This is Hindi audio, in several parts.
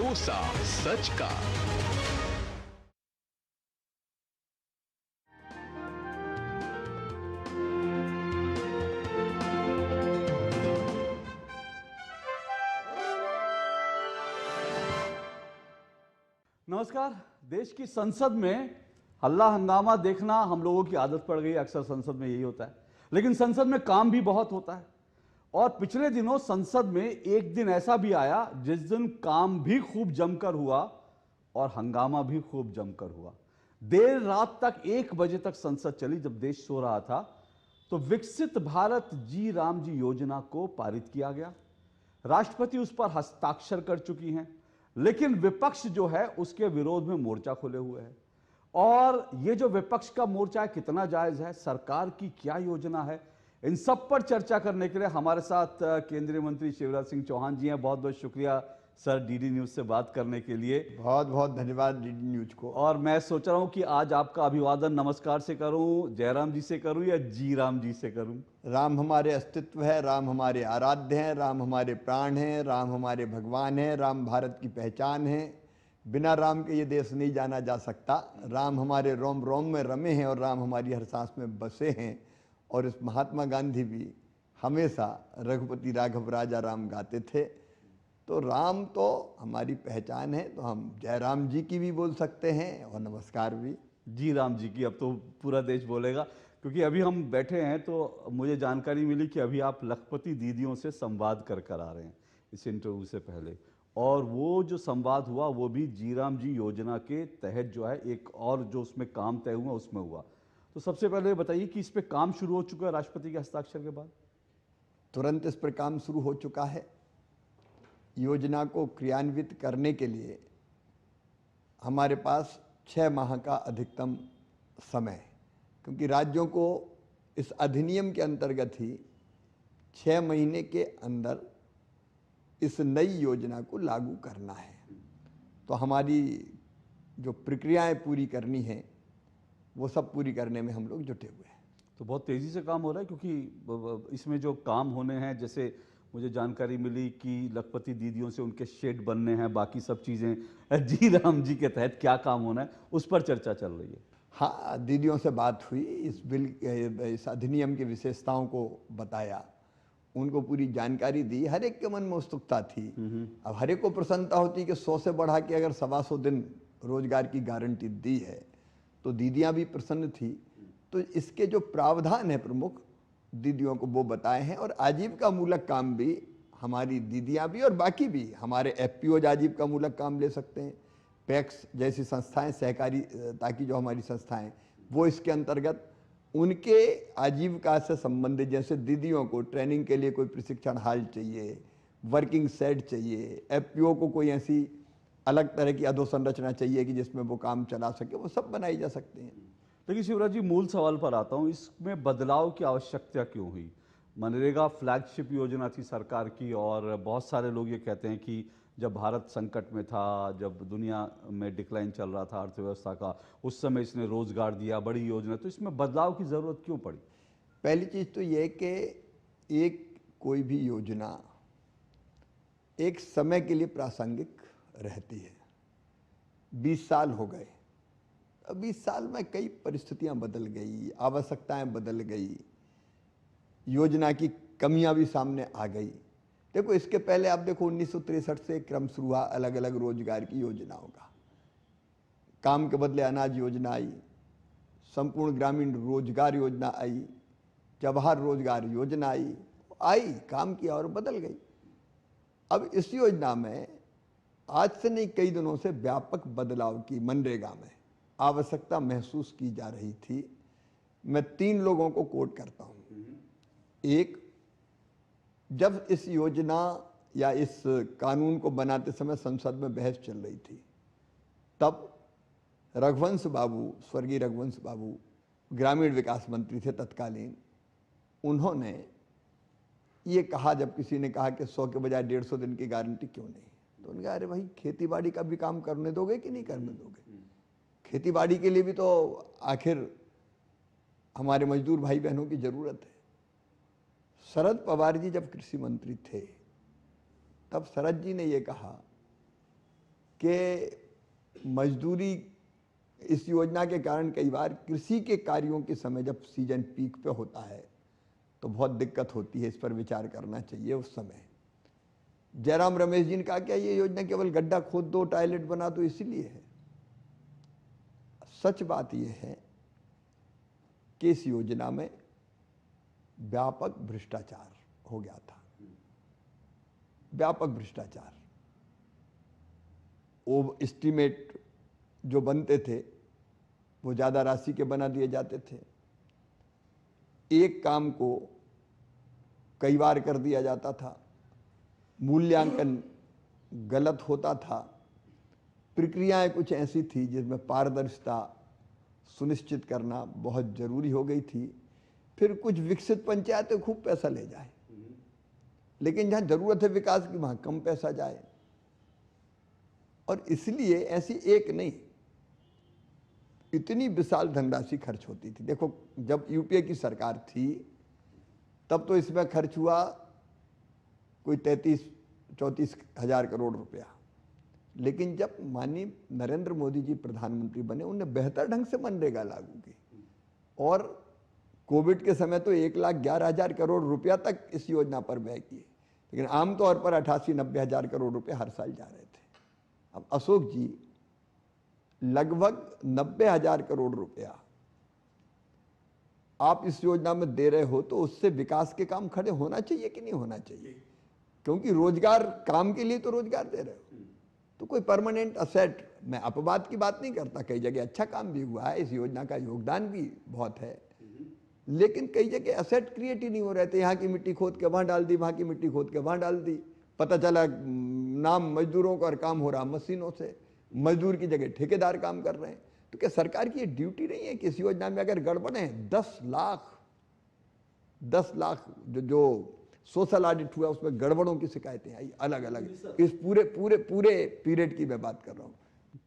कोसा सच का। नमस्कार। देश की संसद में हल्ला हंगामा देखना हम लोगों की आदत पड़ गई है, अक्सर संसद में यही होता है। लेकिन संसद में काम भी बहुत होता है और पिछले दिनों संसद में एक दिन ऐसा भी आया जिस दिन काम भी खूब जमकर हुआ और हंगामा भी खूब जमकर हुआ। देर रात तक 1 बजे तक संसद चली। जब देश सो रहा था तो विकसित भारत जी राम जी योजना को पारित किया गया। राष्ट्रपति उस पर हस्ताक्षर कर चुकी हैं, लेकिन विपक्ष जो है उसके विरोध में मोर्चा खोले हुए है। और ये जो विपक्ष का मोर्चा है कितना जायज है, सरकार की क्या योजना है, इन सब पर चर्चा करने के लिए हमारे साथ केंद्रीय मंत्री शिवराज सिंह चौहान जी हैं। बहुत बहुत शुक्रिया सर डीडी न्यूज से बात करने के लिए। बहुत बहुत धन्यवाद डीडी न्यूज को। और मैं सोच रहा हूं कि आज आपका अभिवादन नमस्कार से करूं, जयराम जी से करूं या जी राम जी से करूं? राम हमारे अस्तित्व है, राम हमारे आराध्य हैं, राम हमारे प्राण हैं, राम हमारे भगवान हैं, राम भारत की पहचान है। बिना राम के ये देश नहीं जाना जा सकता। राम हमारे रोम रोम में रमे हैं और राम हमारी हर सांस में बसे हैं। और इस महात्मा गांधी भी हमेशा रघुपति राघव राजा राम गाते थे। तो राम तो हमारी पहचान है, तो हम जयराम जी की भी बोल सकते हैं और नमस्कार भी जी राम जी की अब तो पूरा देश बोलेगा, क्योंकि अभी हम बैठे हैं तो मुझे जानकारी मिली कि अभी आप लखपति दीदियों से संवाद कर आ रहे हैं इस इंटरव्यू से पहले। और वो जो संवाद हुआ वो भी जी राम जी योजना के तहत जो है, एक और जो उसमें काम तय हुआ उसमें हुआ। तो सबसे पहले बताइए कि इस पे काम शुरू हो चुका है राष्ट्रपति के हस्ताक्षर के बाद? तुरंत इस पर काम शुरू हो चुका है। योजना को क्रियान्वित करने के लिए हमारे पास 6 माह का अधिकतम समय, क्योंकि राज्यों को इस अधिनियम के अंतर्गत ही 6 महीने के अंदर इस नई योजना को लागू करना है। तो हमारी जो प्रक्रियाएं पूरी करनी है वो सब पूरी करने में हम लोग जुटे हुए हैं। तो बहुत तेज़ी से काम हो रहा है, क्योंकि इसमें जो काम होने हैं, जैसे मुझे जानकारी मिली कि लखपति दीदियों से उनके शेड बनने हैं, बाकी सब चीज़ें जी राम जी के तहत क्या काम होना है उस पर चर्चा चल रही है। हाँ, दीदियों से बात हुई, इस अधिनियम की विशेषताओं को बताया, उनको पूरी जानकारी दी। हर एक के मन में उत्सुकता थी। अब हर एक को प्रसन्नता होती कि 100 से बढ़ा के अगर 125 दिन रोजगार की गारंटी दी है तो दीदियाँ भी प्रसन्न थी। तो इसके जो प्रावधान है प्रमुख दीदियों को वो बताए हैं। और आजीविका मूलक काम भी हमारी दीदियाँ भी और बाकी भी हमारे एफपीओ आजीविका मूलक काम ले सकते हैं। पैक्स जैसी संस्थाएं, सहकारी ताकि जो हमारी संस्थाएं वो इसके अंतर्गत उनके आजीविका से संबंधित, जैसे दीदियों को ट्रेनिंग के लिए कोई प्रशिक्षण हाल चाहिए, वर्किंग सेट चाहिए, एफपीओ को कोई ऐसी अलग तरह की अधोसंरचना चाहिए कि जिसमें वो काम चला सके, वो सब बनाई जा सकते हैं। लेकिन शिवराज जी, मूल सवाल पर आता हूँ, इसमें बदलाव की आवश्यकता क्यों हुई? मनरेगा फ्लैगशिप योजना थी सरकार की, और बहुत सारे लोग ये कहते हैं कि जब भारत संकट में था, जब दुनिया में डिक्लाइन चल रहा था अर्थव्यवस्था का, उस समय इसने रोजगार दिया, बड़ी योजना। तो इसमें बदलाव की ज़रूरत क्यों पड़ी? पहली चीज़ तो ये कि एक कोई भी योजना एक समय के लिए प्रासंगिक रहती है। 20 साल हो गए, अब 20 साल में कई परिस्थितियां बदल गई, आवश्यकताएं बदल गई, योजना की कमियां भी सामने आ गई। देखो, इसके पहले आप देखो 1963 से क्रम शुरू हुआ अलग अलग रोजगार की योजनाओं का। काम के बदले अनाज योजना आई, संपूर्ण ग्रामीण रोजगार योजना आई, जवाहर रोजगार योजना आई, काम किया और बदल गई। अब इस योजना में आज से नहीं, कई दिनों से व्यापक बदलाव की मनरेगा में आवश्यकता महसूस की जा रही थी। मैं 3 लोगों को कोट करता हूं। एक, जब इस योजना या इस कानून को बनाते समय संसद में बहस चल रही थी, तब रघुवंश बाबू, स्वर्गीय रघुवंश बाबू ग्रामीण विकास मंत्री थे तत्कालीन। उन्होंने ये कहा, जब किसी ने कहा कि 100 के बजाय 150 दिन की गारंटी क्यों नहीं, तो उन्होंने कहा, अरे भाई, खेती बाड़ी का भी काम करने दोगे कि नहीं करने दोगे? खेती बाड़ी के लिए भी तो आखिर हमारे मजदूर भाई बहनों की जरूरत है। शरद पवार जी जब कृषि मंत्री थे, तब शरद जी ने ये कहा कि मजदूरी इस योजना के कारण कई बार कृषि के कार्यों के समय जब सीजन पीक पे होता है तो बहुत दिक्कत होती है, इस पर विचार करना चाहिए उस समय। जयराम रमेश जी ने कहा क्या ये योजना केवल गड्ढा खोद दो टॉयलेट बना दो इसीलिए है? सच बात यह है कि इस योजना में व्यापक भ्रष्टाचार हो गया था, व्यापक भ्रष्टाचार। वो एस्टीमेट जो बनते थे वो ज़्यादा राशि के बना दिए जाते थे, एक काम को कई बार कर दिया जाता था, मूल्यांकन गलत होता था, प्रक्रियाएं कुछ ऐसी थी जिसमें पारदर्शिता सुनिश्चित करना बहुत जरूरी हो गई थी। फिर कुछ विकसित पंचायतें खूब पैसा ले जाए, लेकिन जहां जरूरत है विकास की वहां कम पैसा जाए। और इसलिए ऐसी एक नहीं, इतनी विशाल धनराशि खर्च होती थी। देखो जब यूपीए की सरकार थी तब तो इसमें खर्च हुआ कोई 33-34 हजार करोड़ रुपया, लेकिन जब माननीय नरेंद्र मोदी जी प्रधानमंत्री बने उन्होंने बेहतर ढंग से मनरेगा लागू की और कोविड के समय तो 1,11,000 करोड़ रुपया तक इस योजना पर व्यय किए, लेकिन आमतौर पर 88-90 हजार करोड़ रुपए हर साल जा रहे थे। अब अशोक जी लगभग 90 हजार करोड़ रुपया आप इस योजना में दे रहे हो, तो उससे विकास के काम खड़े होना चाहिए कि नहीं होना चाहिए? क्योंकि रोजगार, काम के लिए तो रोजगार दे रहे हो, तो कोई परमानेंट असेट, मैं अपवाद की बात नहीं करता, कई जगह अच्छा काम भी हुआ है, इस योजना का योगदान भी बहुत है, लेकिन कई जगह असेट क्रिएट ही नहीं हो रहे थे। यहाँ की मिट्टी खोद के वहां डाल दी, वहां की मिट्टी खोद के वहां डाल दी, पता चला नाम मजदूरों का और काम हो रहा मशीनों से, मजदूर की जगह ठेकेदार काम कर रहे हैं। तो क्या सरकार की ये ड्यूटी नहीं है कि इस योजना में अगर गड़बड़ है 10 लाख जो सोशल ऑडिट हुआ उसमें गड़बड़ों की शिकायतें आई अलग अलग, इस पूरे पूरे पूरे पीरियड की मैं बात कर रहा हूँ।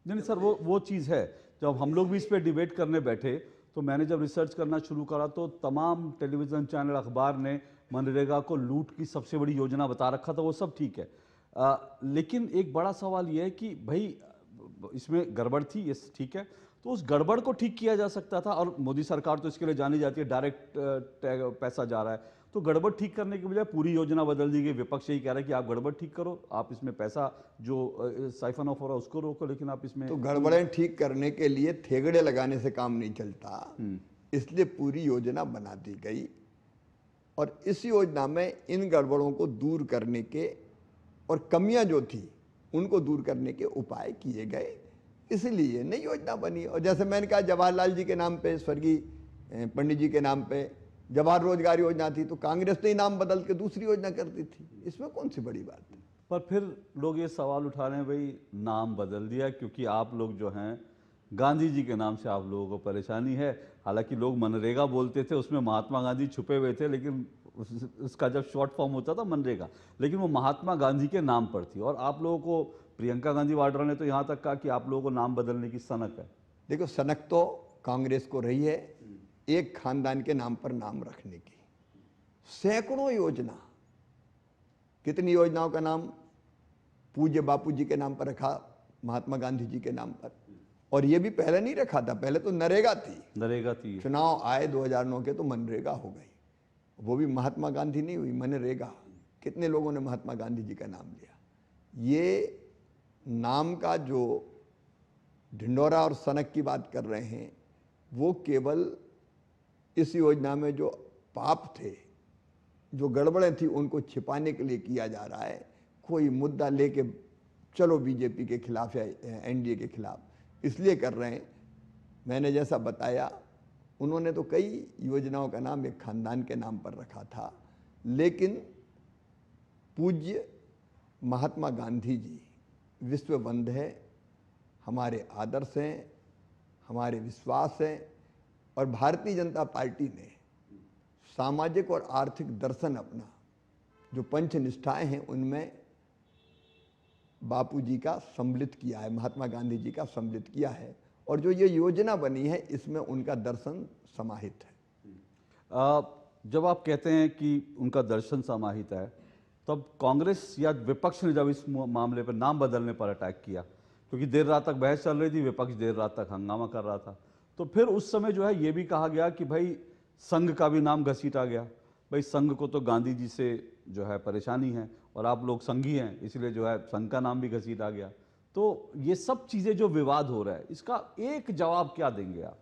नहीं सर, वो चीज़ है। जब हम लोग भी इस पर डिबेट करने बैठे तो मैंने जब रिसर्च करना शुरू करा तो तमाम टेलीविज़न चैनल, अखबार ने मनरेगा को लूट की सबसे बड़ी योजना बता रखा था, वो सब ठीक है। लेकिन एक बड़ा सवाल ये है कि भाई इसमें गड़बड़ थी, ये ठीक है, तो उस गड़बड़ को ठीक किया जा सकता था। और मोदी सरकार तो इसके लिए जानी जाती है, डायरेक्ट पैसा जा रहा है, तो गड़बड़ ठीक करने के बजाय पूरी योजना बदल दी गई। विपक्ष यही कह रहा है कि आप गड़बड़ ठीक करो, आप इसमें पैसा जो साइफन ऑफ हो रहा है उसको रोको, लेकिन आप इसमें तो गड़बड़ें ठीक करने के लिए थेगड़े लगाने से काम नहीं चलता, इसलिए पूरी योजना बना दी गई। और इस योजना में इन गड़बड़ों को दूर करने के और कमियां जो थी उनको दूर करने के उपाय किए गए, इसलिए नई योजना बनी। और जैसे मैंने कहा जवाहरलाल जी के नाम पे, स्वर्गीय पंडित जी के नाम पे जवाहर रोजगार योजना थी, तो कांग्रेस ने नाम बदल के दूसरी योजना कर दी थी, इसमें कौन सी बड़ी बात है? पर फिर लोग ये सवाल उठा रहे हैं भाई नाम बदल दिया क्योंकि आप लोग जो हैं गांधी जी के नाम से आप लोगों को परेशानी है। हालांकि लोग मनरेगा बोलते थे, उसमें महात्मा गांधी छुपे हुए थे, लेकिन उसका जब शॉर्ट फॉर्म होता था मनरेगा, लेकिन वो महात्मा गांधी के नाम पर थी। और आप लोगों को प्रियंका गांधी वाड्रा ने तो यहाँ तक कहा कि आप लोगों को नाम बदलने की सनक है। देखो सनक तो कांग्रेस को रही है एक खानदान के नाम पर नाम रखने की। सैकड़ों योजना, कितनी योजनाओं का नाम पूज्य बापू जी के नाम पर रखा, महात्मा गांधी जी के नाम पर। और ये भी पहले नहीं रखा था, पहले तो नरेगा थी। चुनाव आए 2009 के तो मनरेगा हो गई, वो भी महात्मा गांधी नहीं हुई, मनरेगा। कितने लोगों ने महात्मा गांधी जी का नाम लिया? ये नाम का जो ढिंडोरा और सनक की बात कर रहे हैं, वो केवल इस योजना में जो पाप थे, जो गड़बड़ें थी, उनको छिपाने के लिए किया जा रहा है। कोई मुद्दा लेके चलो बीजेपी के खिलाफ या एनडीए के खिलाफ, इसलिए कर रहे हैं। मैंने जैसा बताया, उन्होंने तो कई योजनाओं का नाम एक खानदान के नाम पर रखा था, लेकिन पूज्य महात्मा गांधी जी विश्व बंधु है, हमारे आदर्श हैं, हमारे विश्वास हैं। और भारतीय जनता पार्टी ने सामाजिक और आर्थिक दर्शन अपना, जो पंच निष्ठाएं हैं, उनमें बापूजी का सम्मिलित किया है, महात्मा गांधी जी का सम्मिलित किया है। और जो ये योजना बनी है इसमें उनका दर्शन समाहित है। जब आप कहते हैं कि उनका दर्शन समाहित है, तब कांग्रेस या विपक्ष ने जब इस मामले पर नाम बदलने पर अटैक किया, क्योंकि देर रात तक बहस चल रही थी, विपक्ष देर रात तक हंगामा कर रहा था। तो फिर उस समय जो है ये भी कहा गया कि भाई संघ का भी नाम घसीटा गया, भाई संघ को तो गांधी जी से जो है परेशानी है और आप लोग संघी हैं, इसलिए जो है संघ का नाम भी घसीटा गया। तो ये सब चीजें जो विवाद हो रहा है, इसका एक जवाब क्या देंगे आप?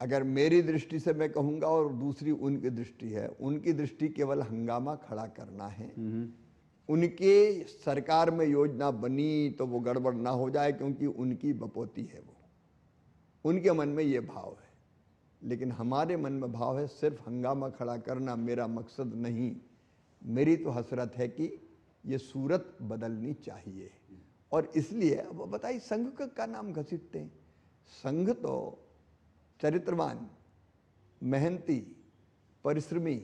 अगर मेरी दृष्टि से मैं कहूँगा और दूसरी उनकी दृष्टि है, उनकी दृष्टि केवल हंगामा खड़ा करना है। उनके सरकार में योजना बनी तो वो गड़बड़ ना हो जाए, क्योंकि उनकी बपोती है वो, उनके मन में ये भाव है। लेकिन हमारे मन में भाव है सिर्फ हंगामा खड़ा करना मेरा मकसद नहीं। मेरी तो हसरत है कि ये सूरत बदलनी चाहिए। और इसलिए अब बताइए संघ का नाम घसीटते हैं। संघ तो चरित्रवान, मेहनती, परिश्रमी,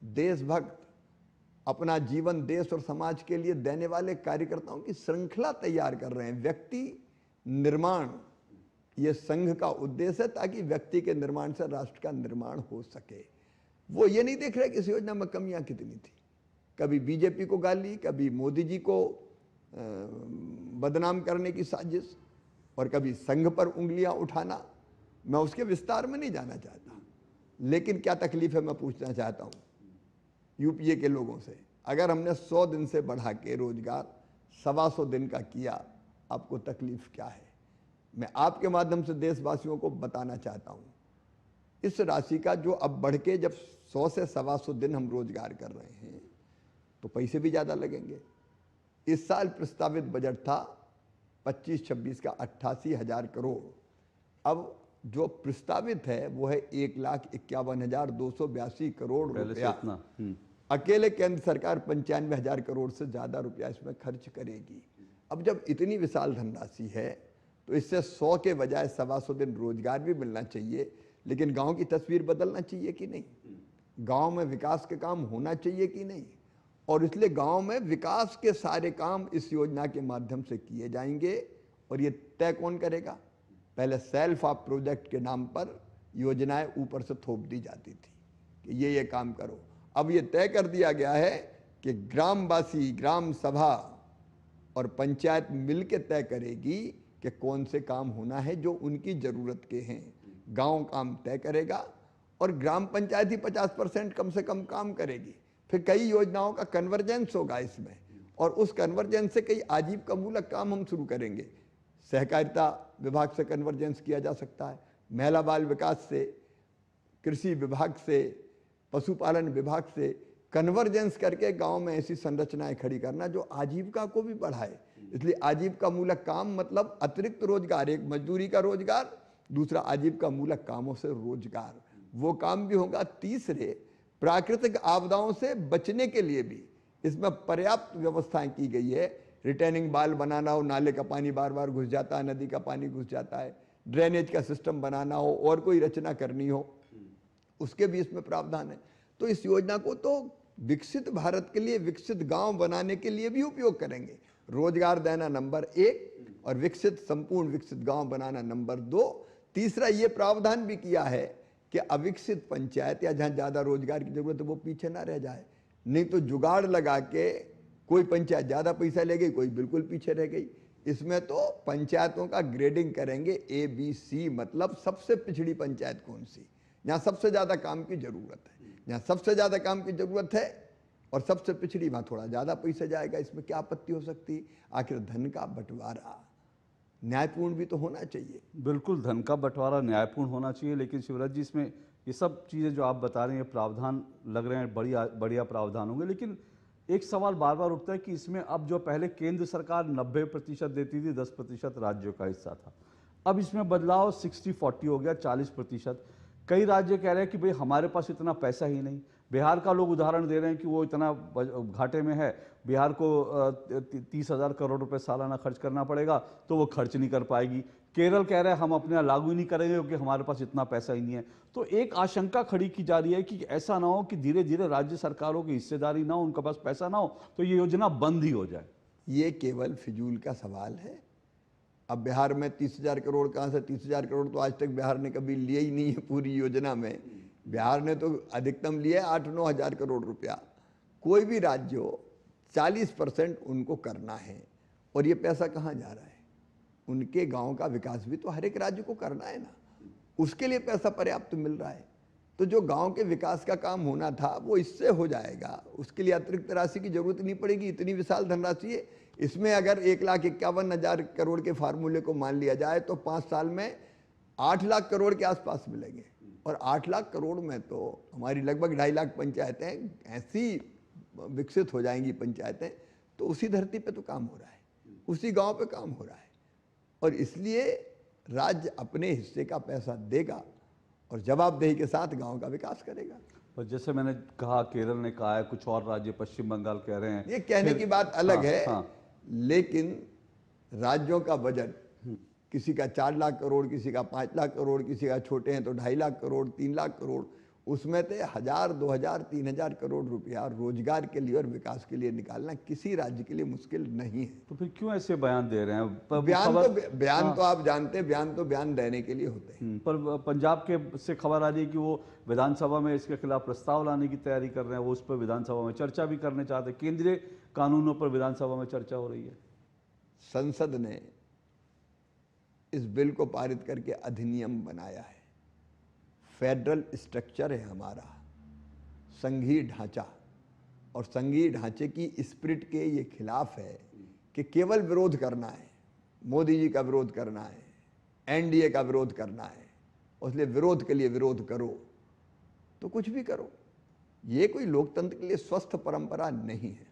देशभक्त, अपना जीवन देश और समाज के लिए देने वाले कार्यकर्ताओं की श्रृंखला तैयार कर रहे हैं। व्यक्ति निर्माण ये संघ का उद्देश्य है, ताकि व्यक्ति के निर्माण से राष्ट्र का निर्माण हो सके। वो ये नहीं देख रहे कि इस योजना में कमियां कितनी थी। कभी बीजेपी को गाली, कभी मोदी जी को बदनाम करने की साजिश, और कभी संघ पर उंगलियां उठाना। मैं उसके विस्तार में नहीं जाना चाहता, लेकिन क्या तकलीफ है मैं पूछना चाहता हूँ यूपीए के लोगों से। अगर हमने 100 दिन से बढ़ा के रोजगार 125 दिन का किया, आपको तकलीफ क्या है? मैं आपके माध्यम से देशवासियों को बताना चाहता हूँ, इस राशि का जो अब बढ़ के जब 100 से 125 दिन हम रोजगार कर रहे हैं, तो पैसे भी ज़्यादा लगेंगे। इस साल प्रस्तावित बजट था 25-26 का 88,000 करोड़। अब जो प्रस्तावित है वो है 1,51,282 करोड़ रुपया। अकेले केंद्र सरकार 95,000 करोड़ से ज़्यादा रुपया इसमें खर्च करेगी। अब जब इतनी विशाल धनराशि है, तो इससे 100 के बजाय 125 दिन रोजगार भी मिलना चाहिए। लेकिन गांव की तस्वीर बदलना चाहिए कि नहीं? गांव में विकास के काम होना चाहिए कि नहीं? और इसलिए गांव में विकास के सारे काम इस योजना के माध्यम से किए जाएंगे। और ये तय कौन करेगा? पहले सेल्फ ऑफ प्रोजेक्ट के नाम पर योजनाएं ऊपर से थोप दी जाती थी कि ये काम करो। अब ये तय कर दिया गया है कि ग्रामवासी, ग्राम सभा और पंचायत मिलकर तय करेगी कि कौन से काम होना है जो उनकी ज़रूरत के हैं। गांव काम तय करेगा और ग्राम पंचायत ही 50% कम से कम काम करेगी। फिर कई योजनाओं का कन्वर्जेंस होगा इसमें, और उस कन्वर्जेंस से कई आजीविका मूलक काम हम शुरू करेंगे। सहकारिता विभाग से कन्वर्जेंस किया जा सकता है, महिला बाल विकास से, कृषि विभाग से, पशुपालन विभाग से कन्वर्जेंस करके गांव में ऐसी संरचनाएं खड़ी करना जो आजीविका को भी बढ़ाए। इसलिए आजीविका मूलक काम मतलब अतिरिक्त रोजगार, एक मजदूरी का रोजगार, दूसरा आजीविका मूलक कामों से रोजगार, वो काम भी होगा। तीसरे, प्राकृतिक आपदाओं से बचने के लिए भी इसमें पर्याप्त व्यवस्थाएं की गई है। रिटेनिंग बाल बनाना हो, नाले का पानी बार बार घुस जाता है, नदी का पानी घुस जाता है, ड्रेनेज का सिस्टम बनाना हो और कोई रचना करनी हो, उसके भी इसमें प्रावधान है। तो इस योजना को तो विकसित भारत के लिए, विकसित गांव बनाने के लिए भी उपयोग करेंगे। रोजगार देना नंबर 1 और विकसित, संपूर्ण विकसित गांव बनाना नंबर 2। तीसरा ये प्रावधान भी किया है कि अविकसित पंचायत या जहां ज्यादा रोजगार की जरूरत है वो पीछे ना रह जाए। नहीं तो जुगाड़ लगा के कोई पंचायत ज्यादा पैसा ले गई, कोई बिल्कुल पीछे रह गई। इसमें तो पंचायतों का ग्रेडिंग करेंगे ABC, मतलब सबसे पिछड़ी पंचायत कौन सी, जहाँ सबसे ज़्यादा काम की ज़रूरत है। जहाँ सबसे ज़्यादा काम की ज़रूरत है और सबसे पिछड़ी, वहाँ थोड़ा ज़्यादा पैसा जाएगा। इसमें क्या आपत्ति हो सकती? आखिर धन का बंटवारा न्यायपूर्ण भी तो होना चाहिए। बिल्कुल, धन का बंटवारा न्यायपूर्ण होना चाहिए। लेकिन शिवराज जी, इसमें ये सब चीज़ें जो आप बता रहे हैं, प्रावधान लग रहे हैं बढ़िया प्रावधान होंगे, लेकिन एक सवाल बार बार उठता है कि इसमें अब जो पहले केंद्र सरकार 90% देती थी, 10% राज्यों का हिस्सा था, अब इसमें बदलाव 60-40 हो गया, 40%। कई राज्य कह रहे हैं कि भाई हमारे पास इतना पैसा ही नहीं। बिहार का लोग उदाहरण दे रहे हैं कि वो इतना घाटे में है, बिहार को 30,000 करोड़ रुपए सालाना खर्च करना पड़ेगा, तो वो खर्च नहीं कर पाएगी। केरल कह रहे हैं हम अपने लागू ही नहीं करेंगे क्योंकि हमारे पास इतना पैसा ही नहीं है। तो एक आशंका खड़ी की जा रही है कि ऐसा ना हो कि धीरे धीरे राज्य सरकारों की हिस्सेदारी ना हो, उनके पास पैसा ना हो, तो ये योजना बंद ही हो जाए। ये केवल फिजूल का सवाल है। अब बिहार में 30,000 करोड़ कहाँ से? 30,000 करोड़ तो आज तक बिहार ने कभी लिए ही नहीं है पूरी योजना में। बिहार ने तो अधिकतम लिया है 8-9 हज़ार करोड़ रुपया। कोई भी राज्य हो, 40% उनको करना है। और ये पैसा कहाँ जा रहा है? उनके गांव का विकास भी तो हर एक राज्य को करना है ना, उसके लिए पैसा पर्याप्त मिल रहा है। तो जो गांव के विकास का काम होना था वो इससे हो जाएगा, उसके लिए अतिरिक्त राशि की जरूरत नहीं पड़ेगी। इतनी विशाल धनराशि है, इसमें अगर 1,51,000 करोड़ के फार्मूले को मान लिया जाए तो 5 साल में 8 लाख करोड़ के आसपास मिलेंगे। और 8 लाख करोड़ में तो हमारी लगभग 2.5 लाख पंचायतें ऐसी विकसित हो जाएंगी पंचायतें, तो उसी धरती पे तो काम हो रहा है, उसी गांव पे काम हो रहा है। और इसलिए राज्य अपने हिस्से का पैसा देगा और जवाबदेही के साथ गांव का विकास करेगा। और जैसे मैंने कहा, केरल ने कहा है, कुछ और राज्य पश्चिम बंगाल कह रहे हैं, ये कहने की बात अलग है, हाँ। लेकिन राज्यों का बजट किसी का 4 लाख करोड़, किसी का 5 लाख करोड़, किसी का छोटे हैं तो 2.5 लाख करोड़, 3 लाख करोड़, उसमें से 1,000, 2,000, 3,000 करोड़ रुपया रोजगार के लिए और विकास के लिए निकालना किसी राज्य के लिए मुश्किल नहीं है। तो फिर क्यों ऐसे बयान दे रहे हैं? बयान तो आप जानते हैं, बयान तो बयान देने के लिए होते हैं। पर पंजाब के से खबर आ रही है कि वो विधानसभा में इसके खिलाफ प्रस्ताव लाने की तैयारी कर रहे हैं, वो उस पर विधानसभा में चर्चा भी करने चाहते हैं। केंद्रीय कानूनों पर विधानसभा में चर्चा हो रही है। संसद ने इस बिल को पारित करके अधिनियम बनाया है। फेडरल स्ट्रक्चर है हमारा, संघीय ढांचा, और संघीय ढांचे की स्पिरिट के ये खिलाफ है कि केवल विरोध करना है, मोदी जी का विरोध करना है, एनडीए का विरोध करना है, इसलिए विरोध के लिए विरोध करो तो कुछ भी करो। ये कोई लोकतंत्र के लिए स्वस्थ परंपरा नहीं है।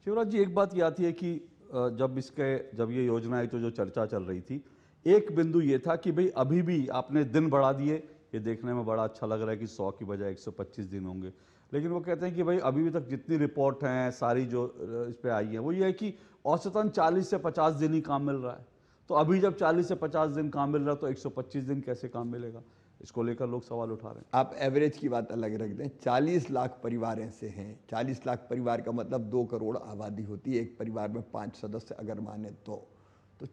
शिवराज जी, एक बात ये आती है कि जब ये योजना आई तो जो चर्चा चल रही थी, एक बिंदु ये था कि भाई अभी भी आपने दिन बढ़ा दिए, ये देखने में बड़ा अच्छा लग रहा है कि 100 की बजाय 125 दिन होंगे, लेकिन वो कहते हैं कि भाई अभी भी तक जितनी रिपोर्ट हैं सारी जो इस पे आई है वो ये है कि औसतन 40 से 50 दिन ही काम मिल रहा है। तो अभी जब 40 से 50 दिन काम मिल रहा है तो 125 दिन कैसे काम मिलेगा? इसको लेकर लोग सवाल उठा रहे हैं। आप एवरेज की बात अलग रख दें, 40 लाख परिवार ऐसे हैं, 40 लाख परिवार का मतलब 2 करोड़ आबादी होती है, एक परिवार में 5 सदस्य अगर माने तो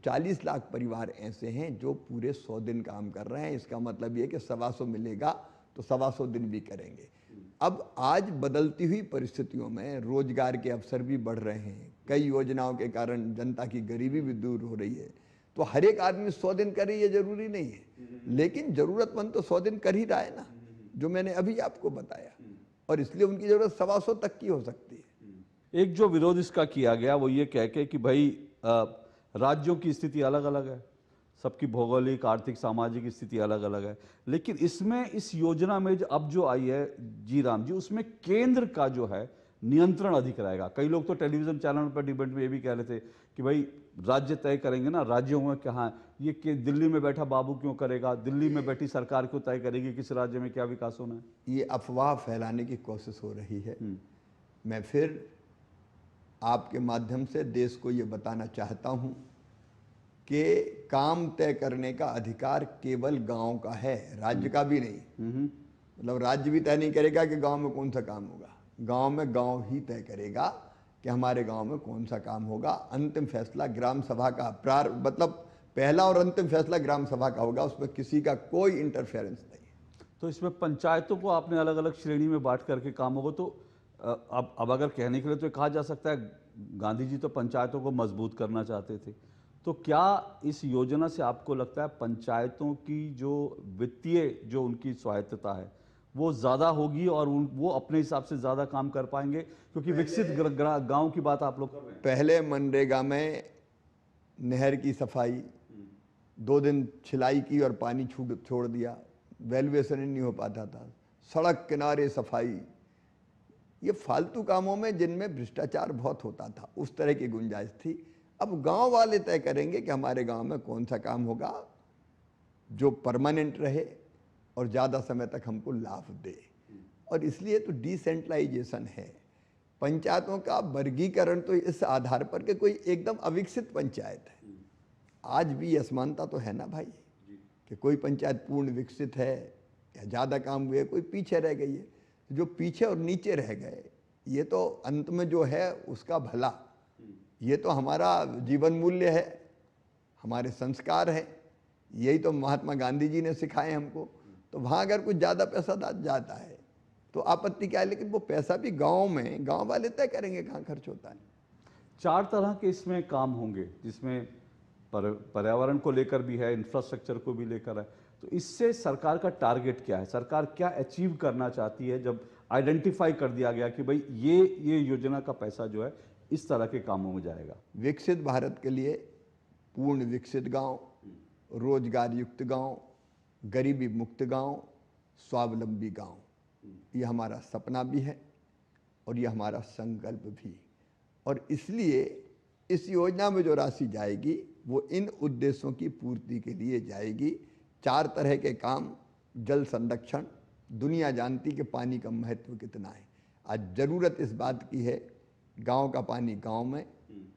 40 लाख परिवार ऐसे हैं जो पूरे 100 दिन काम कर रहे हैं। इसका मतलब ये कि 125 मिलेगा तो 125 दिन भी करेंगे। अब आज बदलती हुई परिस्थितियों में रोजगार के अवसर भी बढ़ रहे हैं, कई योजनाओं के कारण जनता की गरीबी भी दूर हो रही है, तो हर एक आदमी 100 दिन करे ये जरूरी नहीं है, लेकिन जरूरतमंद तो 100 दिन कर ही रहा है ना, जो मैंने अभी आपको बताया, और इसलिए उनकी जरूरत 125 तक की हो सकती है। एक जो विरोध इसका किया गया वो ये कह के कि भाई राज्यों की स्थिति अलग अलग है, सबकी भौगोलिक, आर्थिक, सामाजिक स्थिति अलग अलग है, लेकिन इसमें इस योजना में जो अब जो आई है जी राम जी, उसमें केंद्र का जो है नियंत्रण अधिक रहेगा। कई लोग तो टेलीविजन चैनल पर डिबेट में ये भी कह रहे थे कि भाई राज्य तय करेंगे ना, राज्यों में कहाँ ये कि दिल्ली में बैठा बाबू क्यों करेगा, दिल्ली में बैठी सरकार क्यों तय करेगी किस राज्य में क्या विकास होना है। ये अफवाह फैलाने की कोशिश हो रही है। मैं फिर आपके माध्यम से देश को ये बताना चाहता हूँ कि काम तय करने का अधिकार केवल गांव का है, राज्य का भी नहीं। मतलब राज्य भी तय नहीं करेगा कि गांव में कौन सा काम होगा, गांव में गांव ही तय करेगा कि हमारे गांव में कौन सा काम होगा। अंतिम फैसला ग्राम सभा का मतलब पहला और अंतिम फैसला ग्राम सभा का होगा, उसमें किसी का कोई इंटरफेरेंस नहीं। तो इसमें पंचायतों को आपने अलग अलग श्रेणी में बांट करके काम होगा, तो अब अगर कहने के लिए तो कहा जा सकता है गांधी जी तो पंचायतों को मजबूत करना चाहते थे, तो क्या इस योजना से आपको लगता है पंचायतों की जो वित्तीय जो उनकी स्वायत्तता है वो ज़्यादा होगी और वो अपने हिसाब से ज़्यादा काम कर पाएंगे? क्योंकि विकसित गांव की बात आप लोग कर रहे हैं। पहले मनरेगा में नहर की सफाई 2 दिन छिलाई की और पानी छोड़ दिया, वैल्यूएशन नहीं हो पाता था। सड़क किनारे सफाई, ये फालतू कामों में जिनमें भ्रष्टाचार बहुत होता था, उस तरह की गुंजाइश थी। अब गांव वाले तय करेंगे कि हमारे गांव में कौन सा काम होगा जो परमानेंट रहे और ज़्यादा समय तक हमको लाभ दे। और इसलिए तो डिसेंट्रलाइजेशन है। पंचायतों का वर्गीकरण तो इस आधार पर कि कोई एकदम अविकसित पंचायत है, आज भी असमानता तो है ना भाई, कि कोई पंचायत पूर्ण विकसित है या ज़्यादा काम हुए, कोई पीछे रह गई है। जो पीछे और नीचे रह गए, ये तो अंत में जो है उसका भला, ये तो हमारा जीवन मूल्य है, हमारे संस्कार है, यही तो महात्मा गांधी जी ने सिखाए हमको। तो वहाँ अगर कुछ ज़्यादा पैसा जाता है तो आपत्ति क्या है, लेकिन वो पैसा भी गांव में गांव वाले तय करेंगे कहाँ खर्च होता है। 4 तरह के इसमें काम होंगे, जिसमें पर्यावरण को लेकर भी है, इंफ्रास्ट्रक्चर को भी लेकर है। तो इससे सरकार का टारगेट क्या है, सरकार क्या अचीव करना चाहती है जब आइडेंटिफाई कर दिया गया कि भाई ये योजना का पैसा जो है इस तरह के कामों में जाएगा? विकसित भारत के लिए पूर्ण विकसित गांव, रोजगार युक्त गांव, गरीबी मुक्त गांव, स्वावलंबी गांव, ये हमारा सपना भी है और ये हमारा संकल्प भी। और इसलिए इस योजना में जो राशि जाएगी वो इन उद्देश्यों की पूर्ति के लिए जाएगी। 4 तरह के काम, जल संरक्षण, दुनिया जानती कि पानी का महत्व कितना है। आज ज़रूरत इस बात की है गांव का पानी गांव में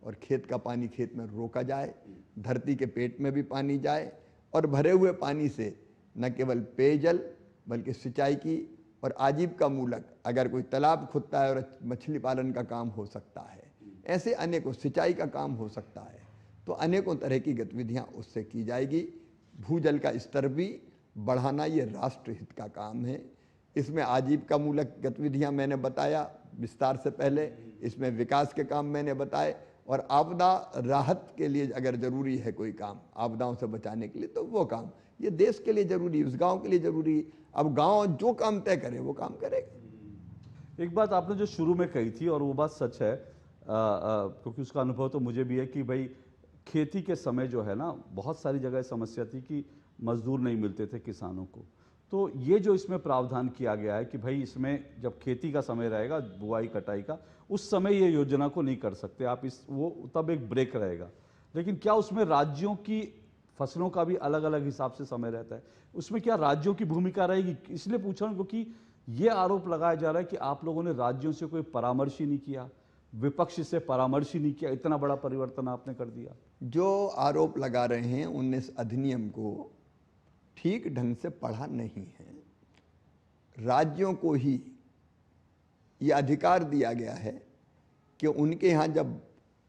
और खेत का पानी खेत में रोका जाए, धरती के पेट में भी पानी जाए और भरे हुए पानी से न केवल पेयजल बल्कि सिंचाई की और आजीविका मूलक, अगर कोई तालाब खुदता है और मछली पालन का काम हो सकता है, ऐसे अनेकों, सिंचाई का काम हो सकता है, तो अनेकों तरह की गतिविधियां उससे की जाएगी। भूजल का स्तर भी बढ़ाना ये राष्ट्र हित का काम है। इसमें आजीविका मूलक गतिविधियां मैंने बताया विस्तार से पहले, इसमें विकास के काम मैंने बताए, और आपदा राहत के लिए अगर जरूरी है कोई काम, आपदाओं से बचाने के लिए, तो वो काम ये देश के लिए जरूरी, उस गांव के लिए जरूरी। अब गांव जो काम तय करे वो काम करेगा। एक बात आपने जो शुरू में कही थी और वो बात सच है, क्योंकि उसका अनुभव तो मुझे भी है कि भाई खेती के समय जो है ना, बहुत सारी जगह समस्या थी कि मजदूर नहीं मिलते थे किसानों को। तो ये जो इसमें प्रावधान किया गया है कि भाई इसमें जब खेती का समय रहेगा, बुआई कटाई का, उस समय ये योजना को नहीं कर सकते आप, वो तब एक ब्रेक रहेगा। लेकिन क्या उसमें राज्यों की फसलों का भी अलग अलग हिसाब से समय रहता है? उसमें क्या राज्यों की भूमिका रहेगी? इसलिए पूछ रहा हूँ क्योंकि ये आरोप लगाया जा रहा है कि आप लोगों ने राज्यों से कोई परामर्श ही नहीं किया, विपक्ष से परामर्श ही नहीं किया, इतना बड़ा परिवर्तन आपने कर दिया। जो आरोप लगा रहे हैं उनने इस अधिनियम को ठीक ढंग से पढ़ा नहीं है। राज्यों को ही यह अधिकार दिया गया है कि उनके यहाँ जब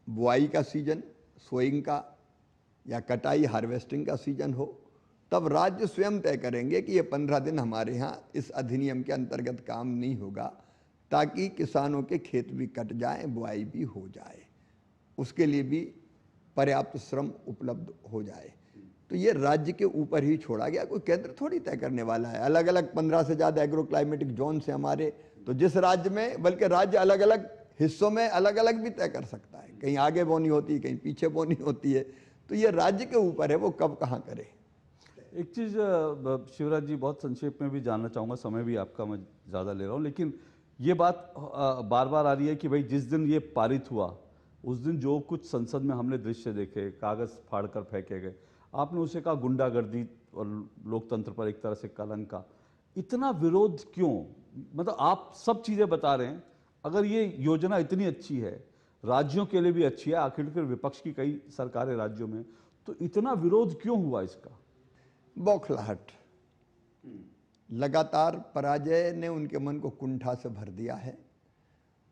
बुआई का सीजन, सोइंग का या कटाई हार्वेस्टिंग का सीजन हो, तब राज्य स्वयं तय करेंगे कि ये 15 दिन हमारे यहाँ इस अधिनियम के अंतर्गत काम नहीं होगा, ताकि किसानों के खेत भी कट जाएं, बुआई भी हो जाए, उसके लिए भी पर्याप्त श्रम उपलब्ध हो जाए। तो ये राज्य के ऊपर ही छोड़ा गया, कोई केंद्र थोड़ी तय करने वाला है। अलग अलग 15 से ज़्यादा एग्रो क्लाइमेटिक जोन से हमारे, तो जिस राज्य में, बल्कि राज्य अलग अलग हिस्सों में अलग अलग भी तय कर सकता है, कहीं आगे बोनी होती है, कहीं पीछे बोनी होती है। तो ये राज्य के ऊपर है वो कब कहाँ करे। एक चीज़ शिवराज जी बहुत संक्षेप में भी जानना चाहूँगा, समय भी आपका मैं ज़्यादा ले रहा हूँ, लेकिन ये बात बार बार आ रही है कि भाई जिस दिन ये पारित हुआ उस दिन जो कुछ संसद में हमने दृश्य देखे, कागज़ फाड़कर फेंके गए, आपने उसे कहा गुंडागर्दी और लोकतंत्र पर एक तरह से कलंक का। इतना विरोध क्यों? मतलब आप सब चीज़ें बता रहे हैं, अगर ये योजना इतनी अच्छी है, राज्यों के लिए भी अच्छी है, आखिर फिर विपक्ष की कई सरकारें राज्यों में, तो इतना विरोध क्यों हुआ इसका? बौखलाहट, लगातार पराजय ने उनके मन को कुंठा से भर दिया है,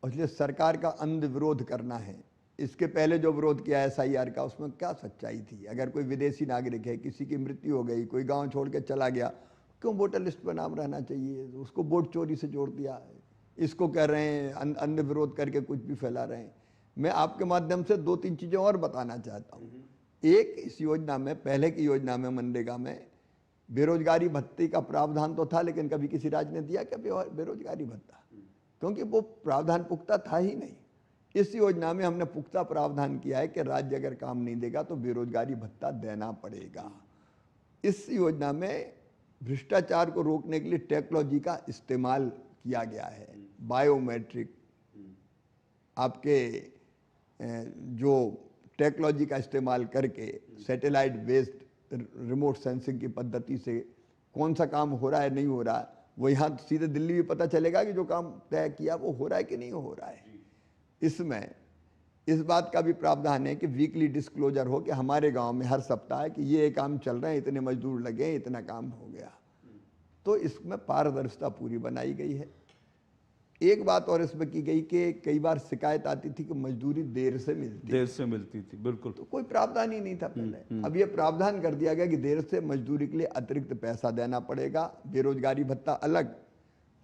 और इसलिए सरकार का अंध विरोध करना है। इसके पहले जो विरोध किया SIR का, उसमें क्या सच्चाई थी? अगर कोई विदेशी नागरिक है, किसी की मृत्यु हो गई, कोई गांव छोड़ के चला गया, क्यों वोटर लिस्ट पर नाम रहना चाहिए? उसको वोट चोरी से जोड़ दिया। इसको कह रहे हैं अंध विरोध करके कुछ भी फैला रहे हैं। मैं आपके माध्यम से 2-3 चीज़ें और बताना चाहता हूँ। एक, इस योजना में, पहले की योजना में, मनरेगा में बेरोजगारी भत्ते का प्रावधान तो था, लेकिन कभी किसी राज्य ने दिया क्या बेरोजगारी भत्ता? क्योंकि वो प्रावधान पुख्ता था ही नहीं। इस योजना में हमने पुख्ता प्रावधान किया है कि राज्य अगर काम नहीं देगा तो बेरोजगारी भत्ता देना पड़ेगा। इस योजना में भ्रष्टाचार को रोकने के लिए टेक्नोलॉजी का इस्तेमाल किया गया है। बायोमेट्रिक, आपके जो टेक्नोलॉजी का इस्तेमाल करके सैटेलाइट बेस्ड रिमोट सेंसिंग की पद्धति से कौन सा काम हो रहा है, नहीं हो रहा है, वो यहाँ सीधे दिल्ली भी पता चलेगा कि जो काम तय किया वो हो रहा है कि नहीं हो रहा है। इसमें इस बात का भी प्रावधान है कि वीकली डिस्क्लोजर हो कि हमारे गांव में हर सप्ताह कि ये काम चल रहे हैं, इतने मजदूर लगे, इतना काम हो गया। तो इसमें पारदर्शिता पूरी बनाई गई है। एक बात और इसमें की गई कि कई बार शिकायत आती थी कि मजदूरी देर से मिलती थी। बिल्कुल, तो कोई प्रावधान ही नहीं था पहले। अब ये प्रावधान कर दिया गया कि देर से मजदूरी के लिए अतिरिक्त पैसा देना पड़ेगा, बेरोजगारी भत्ता अलग,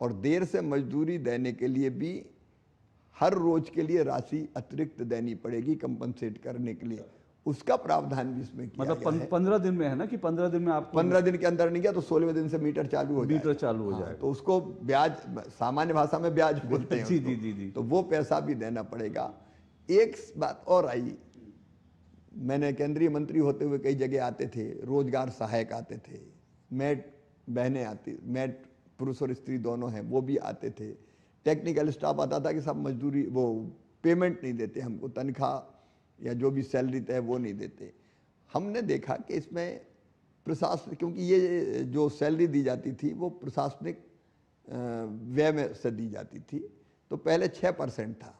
और देर से मजदूरी देने के लिए भी हर रोज के लिए राशि अतिरिक्त देनी पड़ेगी कंपनसेट करने के लिए। उसका प्रावधान भी इसमें किया मतलब गया है। 15 दिन में है ना, कि 15 दिन में आपको 15 दिन के अंदर नहीं किया तो 16वें दिन से मीटर चालू हो जाएगा। मीटर चालू हो हाँ, जाएगा। तो उसको ब्याज, सामान्य भाषा में ब्याज बोलते हैं जी, उसको। जी, जी, जी। तो वो पैसा भी देना पड़ेगा। एक बात और आई, मैंने केंद्रीय मंत्री होते हुए कई जगह आते थे, रोजगार सहायक आते थे, मैट बहनें आती, मैट पुरुष और स्त्री दोनों हैं वो भी आते थे, टेक्निकल स्टाफ आता था कि सब मजदूरी वो पेमेंट नहीं देते हमको, तनख्वाह या जो भी सैलरी तय वो नहीं देते। हमने देखा कि इसमें प्रशासन, क्योंकि ये जो सैलरी दी जाती थी वो प्रशासनिक व्यय में से दी जाती थी, तो पहले 6% था,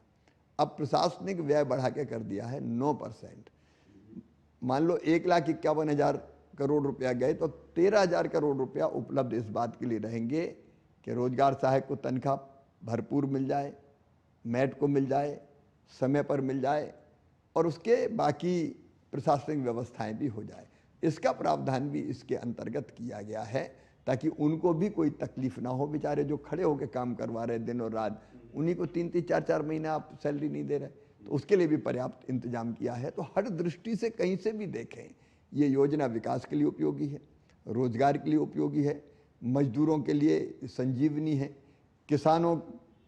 अब प्रशासनिक व्यय बढ़ा के कर दिया है 9%। मान लो 1,51,000 करोड़ रुपया गए तो 13,000 करोड़ रुपया उपलब्ध इस बात के लिए रहेंगे कि रोजगार सहायक को तनख्वाह भरपूर मिल जाए, मैट को मिल जाए, समय पर मिल जाए, और उसके बाकी प्रशासनिक व्यवस्थाएं भी हो जाए। इसका प्रावधान भी इसके अंतर्गत किया गया है ताकि उनको भी कोई तकलीफ ना हो। बेचारे जो खड़े होकर काम करवा रहे दिन और रात, उन्हीं को 3-3, 4-4 महीना आप सैलरी नहीं दे रहे, तो उसके लिए भी पर्याप्त इंतजाम किया है। तो हर दृष्टि से कहीं से भी देखें, ये योजना विकास के लिए उपयोगी है, रोजगार के लिए उपयोगी है, मजदूरों के लिए संजीवनी है, किसानों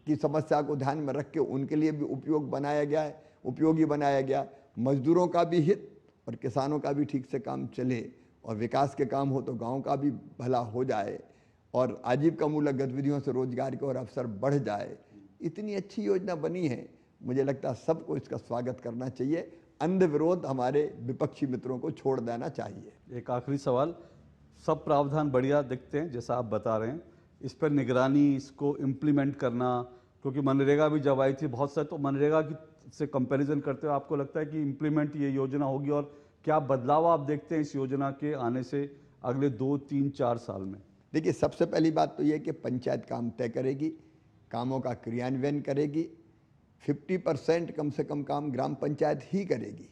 की समस्या को ध्यान में रख के उनके लिए भी उपयोगी बनाया गया। मजदूरों का भी हित और किसानों का भी ठीक से काम चले, और विकास के काम हो तो गांव का भी भला हो जाए, और आजीविका मूलक गतिविधियों से रोजगार के और अवसर बढ़ जाए। इतनी अच्छी योजना बनी है, मुझे लगता है सबको इसका स्वागत करना चाहिए। अंध विरोध हमारे विपक्षी मित्रों को छोड़ देना चाहिए। एक आखिरी सवाल, सब प्रावधान बढ़िया दिखते हैं जैसा आप बता रहे हैं, इस पर निगरानी, इसको इम्प्लीमेंट करना, क्योंकि मनरेगा भी जब आई थी बहुत सारे, तो मनरेगा की से कंपैरिजन करते हुए आपको लगता है कि इम्प्लीमेंट ये योजना होगी, और क्या बदलाव आप देखते हैं इस योजना के आने से अगले 2, 3, 4 साल में? देखिए, सबसे पहली बात तो ये कि पंचायत काम तय करेगी, कामों का क्रियान्वयन करेगी। 50% कम से कम काम ग्राम पंचायत ही करेगी।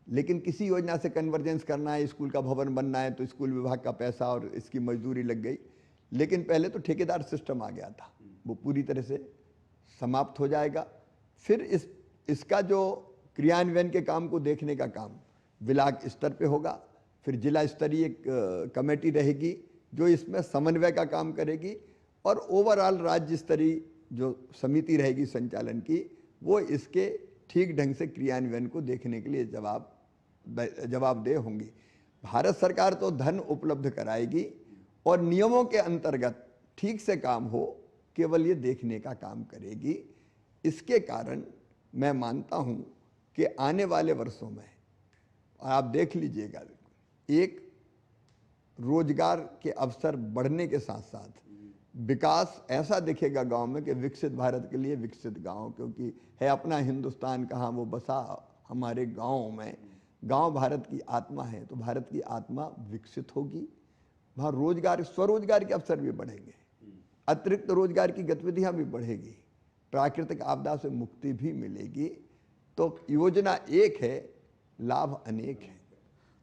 लेकिन किसी योजना से कन्वर्जेंस करना है, स्कूल का भवन बनना है, तो स्कूल विभाग का पैसा और इसकी मजदूरी लग गई। लेकिन पहले तो ठेकेदार सिस्टम आ गया था, वो पूरी तरह से समाप्त हो जाएगा। फिर इसका जो क्रियान्वयन के काम को देखने का काम ब्लॉक स्तर पे होगा, फिर जिला स्तरीय कमेटी रहेगी जो इसमें समन्वय का काम करेगी, और ओवरऑल राज्य स्तरीय जो समिति रहेगी संचालन की, वो इसके ठीक ढंग से क्रियान्वयन को देखने के लिए जवाबदेह होंगी। भारत सरकार तो धन उपलब्ध कराएगी और नियमों के अंतर्गत ठीक से काम हो, केवल ये देखने का काम करेगी। इसके कारण मैं मानता हूं कि आने वाले वर्षों में, और आप देख लीजिएगा, एक रोजगार के अवसर बढ़ने के साथ साथ विकास ऐसा दिखेगा गांव में कि विकसित भारत के लिए विकसित गांव, क्योंकि है अपना हिंदुस्तान कहाँ वो बसा हमारे गाँव में। गांव भारत की आत्मा है, तो भारत की आत्मा विकसित होगी। वहाँ रोजगार, स्वरोजगार के अवसर भी बढ़ेंगे, अतिरिक्त रोजगार की गतिविधियाँ भी बढ़ेगी, प्राकृतिक आपदा से मुक्ति भी मिलेगी। तो योजना एक है, लाभ अनेक है।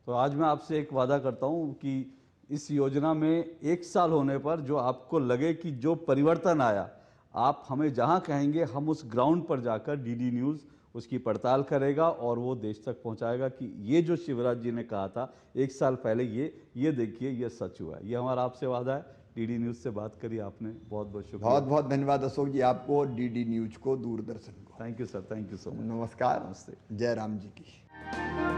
तो आज मैं आपसे एक वादा करता हूं कि इस योजना में 1 साल होने पर जो आपको लगे कि जो परिवर्तन आया, आप हमें जहां कहेंगे हम उस ग्राउंड पर जाकर डीडी न्यूज़ उसकी पड़ताल करेगा और वो देश तक पहुंचाएगा कि ये जो शिवराज जी ने कहा था 1 साल पहले, ये देखिए ये सच हुआ है। ये हमारा आपसे वादा है। डीडी न्यूज़ से बात करी आपने, बहुत बहुत शुक्रिया। बहुत बहुत धन्यवाद अशोक जी, आपको, डीडी न्यूज को, दूरदर्शन को। Thank you sir, thank you so much. नमस्कार, नमस्ते। जय राम जी की।